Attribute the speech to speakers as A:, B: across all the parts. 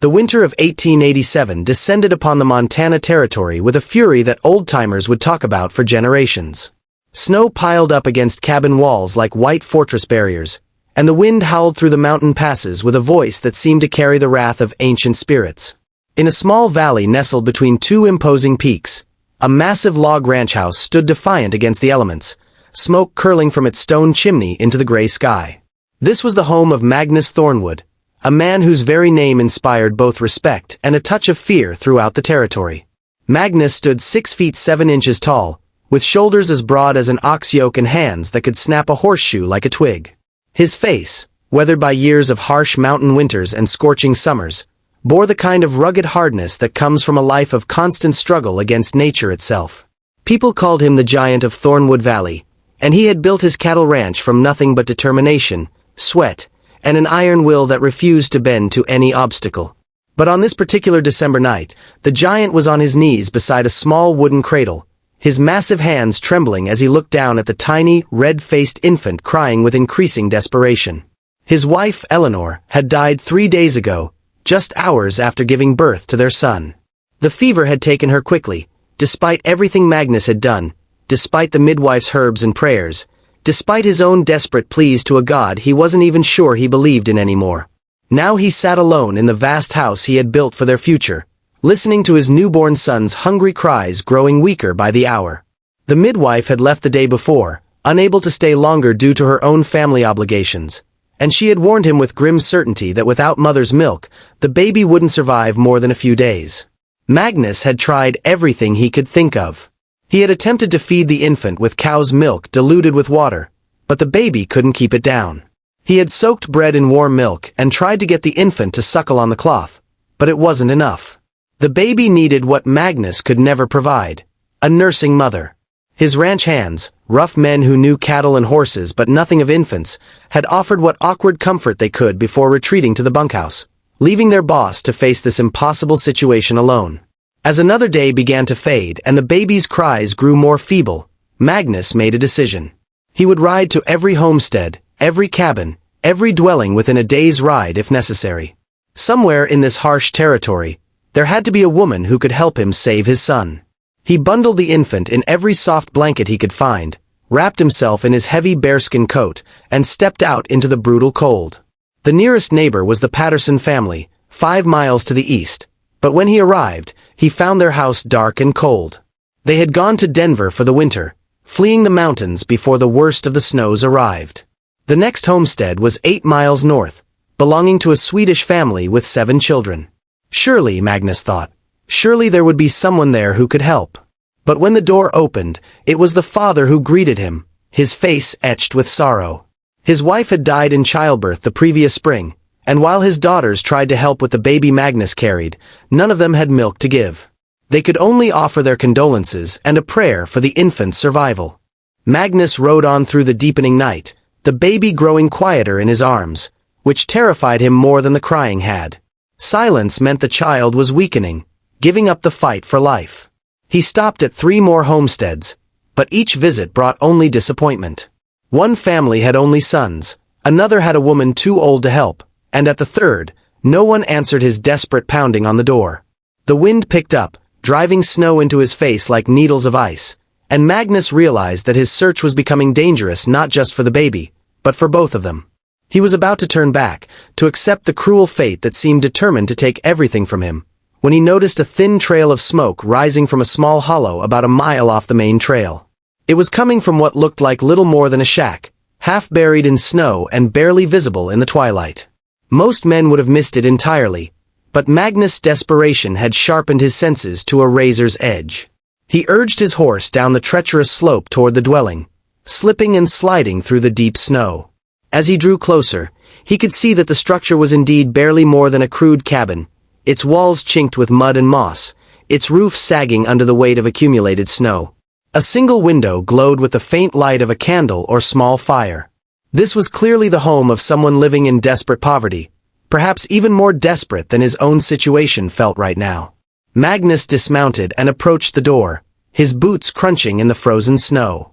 A: The winter of 1887 descended upon the Montana Territory with a fury that old-timers would talk about for generations. Snow piled up against cabin walls like white fortress barriers, and the wind howled through the mountain passes with a voice that seemed to carry the wrath of ancient spirits. In a small valley nestled between two imposing peaks, a massive log ranch house stood defiant against the elements, smoke curling from its stone chimney into the gray sky. This was the home of Magnus Thornwood, a man whose very name inspired both respect and a touch of fear throughout the territory. Magnus stood 6 feet 7 inches tall, with shoulders as broad as an ox yoke and hands that could snap a horseshoe like a twig. His face, weathered by years of harsh mountain winters and scorching summers, bore the kind of rugged hardness that comes from a life of constant struggle against nature itself. People called him the giant of Thornwood Valley, and he had built his cattle ranch from nothing but determination, sweat, and an iron will that refused to bend to any obstacle. But on this particular December night, the giant was on his knees beside a small wooden cradle, his massive hands trembling as he looked down at the tiny, red-faced infant crying with increasing desperation. His wife, Eleanor, had died 3 days ago, just hours after giving birth to their son. The fever had taken her quickly, despite everything Magnus had done, despite the midwife's herbs and prayers, despite his own desperate pleas to a god he wasn't even sure he believed in anymore. Now he sat alone in the vast house he had built for their future, listening to his newborn son's hungry cries growing weaker by the hour. The midwife had left the day before, unable to stay longer due to her own family obligations, and she had warned him with grim certainty that without mother's milk, the baby wouldn't survive more than a few days. Magnus had tried everything he could think of. He had attempted to feed the infant with cow's milk diluted with water, but the baby couldn't keep it down. He had soaked bread in warm milk and tried to get the infant to suckle on the cloth, but it wasn't enough. The baby needed what Magnus could never provide, a nursing mother. His ranch hands, rough men who knew cattle and horses but nothing of infants, had offered what awkward comfort they could before retreating to the bunkhouse, leaving their boss to face this impossible situation alone. As another day began to fade and the baby's cries grew more feeble, Magnus made a decision. He would ride to every homestead, every cabin, every dwelling within a day's ride if necessary. Somewhere in this harsh territory, there had to be a woman who could help him save his son. He bundled the infant in every soft blanket he could find, wrapped himself in his heavy bearskin coat, and stepped out into the brutal cold. The nearest neighbor was the Patterson family, 5 miles to the east, but when he arrived, he found their house dark and cold. They had gone to Denver for the winter, fleeing the mountains before the worst of the snows arrived. The next homestead was 8 miles north, belonging to a Swedish family with 7 children. Surely, Magnus thought, surely there would be someone there who could help. But when the door opened, it was the father who greeted him, his face etched with sorrow. His wife had died in childbirth the previous spring, and while his daughters tried to help with the baby Magnus carried, none of them had milk to give. They could only offer their condolences and a prayer for the infant's survival. Magnus rode on through the deepening night, the baby growing quieter in his arms, which terrified him more than the crying had. Silence meant the child was weakening, giving up the fight for life. He stopped at 3 more homesteads, but each visit brought only disappointment. One family had only sons, another had a woman too old to help, and at the third, no one answered his desperate pounding on the door. The wind picked up, driving snow into his face like needles of ice, and Magnus realized that his search was becoming dangerous not just for the baby, but for both of them. He was about to turn back, to accept the cruel fate that seemed determined to take everything from him, when he noticed a thin trail of smoke rising from a small hollow about a mile off the main trail. It was coming from what looked like little more than a shack, half buried in snow and barely visible in the twilight. Most men would have missed it entirely, but Magnus' desperation had sharpened his senses to a razor's edge. He urged his horse down the treacherous slope toward the dwelling, slipping and sliding through the deep snow. As he drew closer, he could see that the structure was indeed barely more than a crude cabin, its walls chinked with mud and moss, its roof sagging under the weight of accumulated snow. A single window glowed with the faint light of a candle or small fire. This was clearly the home of someone living in desperate poverty, perhaps even more desperate than his own situation felt right now. Magnus dismounted and approached the door, his boots crunching in the frozen snow.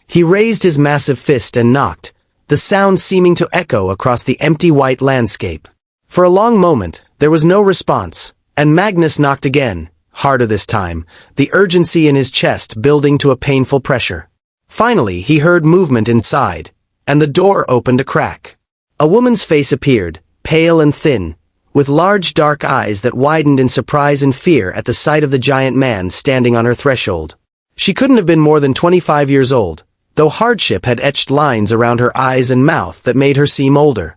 A: He raised his massive fist and knocked, the sound seeming to echo across the empty white landscape. For a long moment, There was no response, and Magnus knocked again, harder this time, the urgency in his chest building to a painful pressure. Finally, he heard movement inside, and the door opened a crack. A woman's face appeared, pale and thin, with large dark eyes that widened in surprise and fear at the sight of the giant man standing on her threshold. She couldn't have been more than 25 years old, though hardship had etched lines around her eyes and mouth that made her seem older.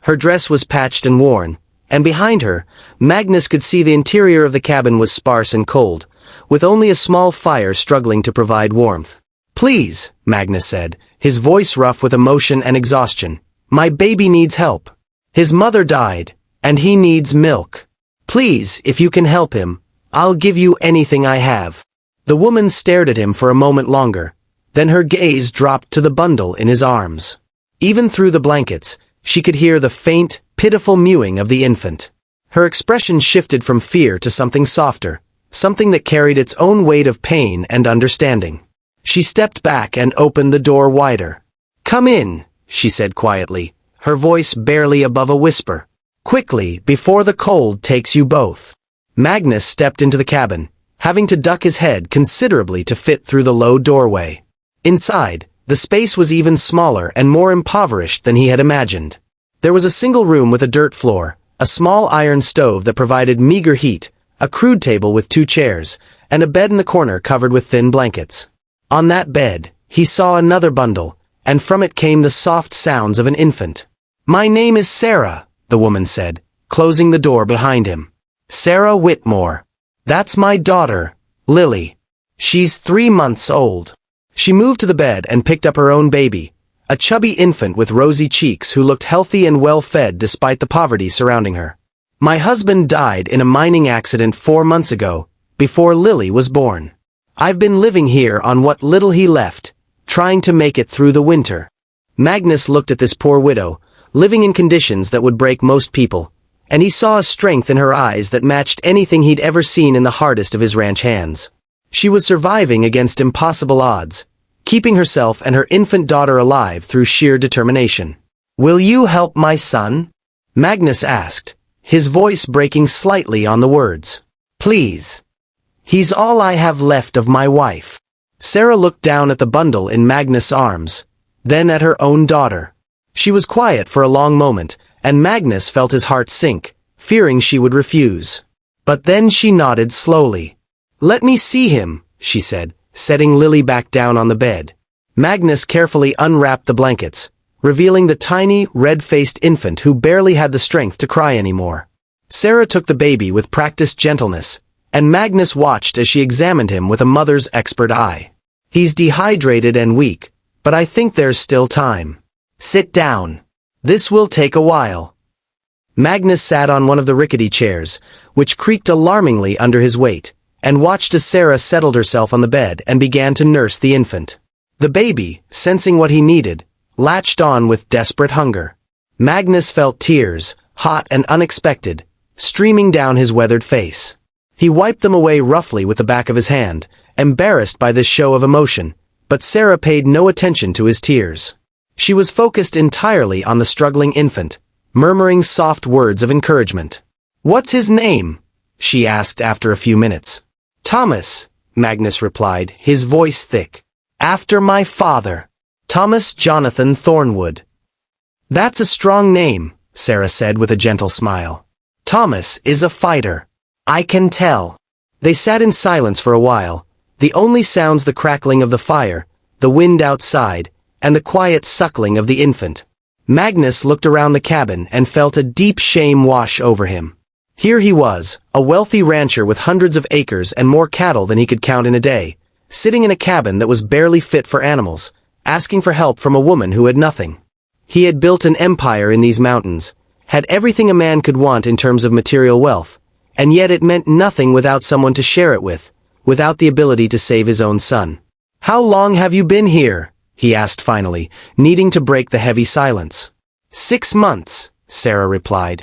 A: Her dress was patched and worn, and behind her, Magnus could see the interior of the cabin was sparse and cold, with only a small fire struggling to provide warmth. "Please," Magnus said, his voice rough with emotion and exhaustion, "my baby needs help. His mother died, and he needs milk. Please, if you can help him, I'll give you anything I have." The woman stared at him for a moment longer, then her gaze dropped to the bundle in his arms. Even through the blankets, she could hear the faint, pitiful mewing of the infant. Her expression shifted from fear to something softer, something that carried its own weight of pain and understanding. She stepped back and opened the door wider. "Come in," she said quietly, her voice barely above a whisper. "Quickly, before the cold takes you both." Magnus stepped into the cabin, having to duck his head considerably to fit through the low doorway. Inside, the space was even smaller and more impoverished than he had imagined. There was a single room with a dirt floor, a small iron stove that provided meager heat, a crude table with 2 chairs, and a bed in the corner covered with thin blankets. On that bed, he saw another bundle, and from it came the soft sounds of an infant. "My name is Sarah," the woman said, closing the door behind him. "Sarah Whitmore. That's my daughter, Lily. She's 3 months old." She moved to the bed and picked up her own baby, a chubby infant with rosy cheeks who looked healthy and well-fed despite the poverty surrounding her. "My husband died in a mining accident 4 months ago, before Lily was born. I've been living here on what little he left, trying to make it through the winter." Magnus looked at this poor widow, living in conditions that would break most people, and he saw a strength in her eyes that matched anything he'd ever seen in the hardest of his ranch hands. She was surviving against impossible odds, keeping herself and her infant daughter alive through sheer determination. "Will you help my son?" Magnus asked, his voice breaking slightly on the words. "Please. He's all I have left of my wife." Sarah looked down at the bundle in Magnus' arms, then at her own daughter. She was quiet for a long moment, and Magnus felt his heart sink, fearing she would refuse. But then she nodded slowly. "Let me see him," she said, setting Lily back down on the bed. Magnus carefully unwrapped the blankets, revealing the tiny, red-faced infant who barely had the strength to cry anymore. Sarah took the baby with practiced gentleness, and Magnus watched as she examined him with a mother's expert eye. "He's dehydrated and weak, but I think there's still time. Sit down. This will take a while." Magnus sat on one of the rickety chairs, which creaked alarmingly under his weight, and watched as Sarah settled herself on the bed and began to nurse the infant. The baby, sensing what he needed, latched on with desperate hunger. Magnus felt tears, hot and unexpected, streaming down his weathered face. He wiped them away roughly with the back of his hand, embarrassed by this show of emotion, but Sarah paid no attention to his tears. She was focused entirely on the struggling infant, murmuring soft words of encouragement. "What's his name?" she asked after a few minutes. "Thomas," Magnus replied, his voice thick. "After my father. Thomas Jonathan Thornwood." "That's a strong name," Sarah said with a gentle smile. "Thomas is a fighter. I can tell." They sat in silence for a while, the only sounds the crackling of the fire, the wind outside, and the quiet suckling of the infant. Magnus looked around the cabin and felt a deep shame wash over him. Here he was, a wealthy rancher with hundreds of acres and more cattle than he could count in a day, sitting in a cabin that was barely fit for animals, asking for help from a woman who had nothing. He had built an empire in these mountains, had everything a man could want in terms of material wealth, and yet it meant nothing without someone to share it with, without the ability to save his own son. "How long have you been here?" he asked finally, needing to break the heavy silence. 6 months, Sarah replied.